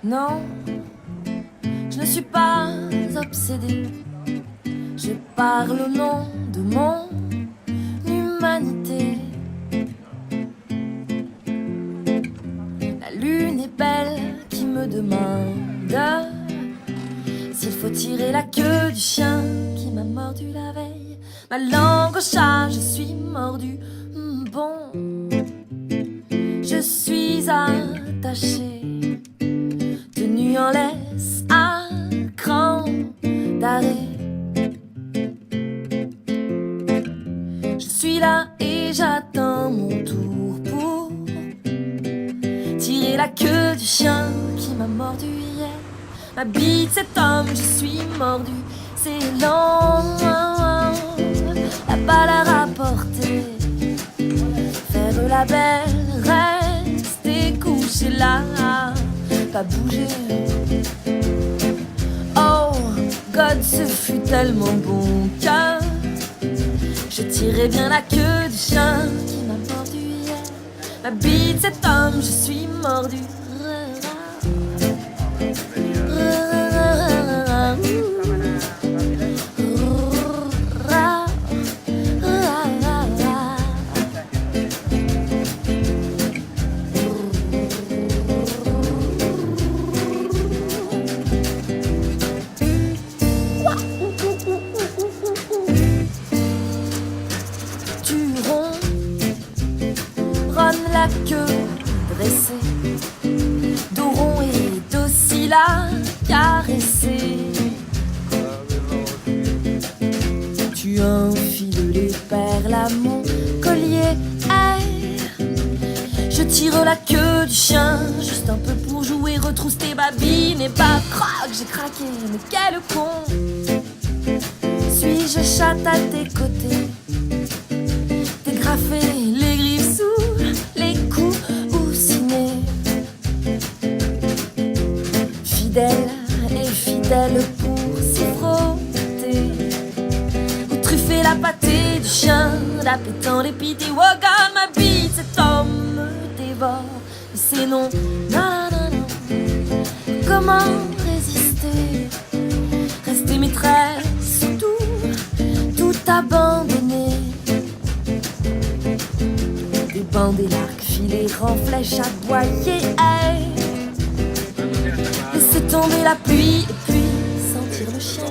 Non, je ne suis pas obsédée. Je parle au nom de mon humanité. La lune est belle qui me demande s'il faut tirer la queue du chien qui m'a mordu la veille. Ma langue au chat, je suis mordu. Bon, je suis attachée, tenue en laisse à cran d'arrêt. Je suis là et j'attends mon tour pour tirer la queue du chien qui m'a mordu hier. Ma bite cet homme, je suis mordu. C'est long, la balle à rapporter. Faire la belle, rester couché là, pas bouger. Oh, God, ce fut tellement bon car je tirais bien la queue du chien qui m'a mordu hier. Ma bite cet homme, je suis mordu. La queue dressée, dos rond et docile à caresser. Tu enfiles les perles à mon collier. Hey, je tire la queue du chien, juste un peu pour jouer, retrousse tes babines et bah croque, j'ai craqué, mais quel con. Suis-je chatte à tes côtés, dégrafé les griffes sous les coups houssinés. Fidèle et fidèle pour s'y frotter, ou truffer la pâtée du chien, d'appétant les pités. Oh God, ma bite, cet homme me dévore. Et c'est non, non, non, non. Comment résister, rester maîtresse, tout abandonner. Bander l'arc, filer en flèche, aboyer, hey. Laisser tomber la pluie et puis sentir le chien.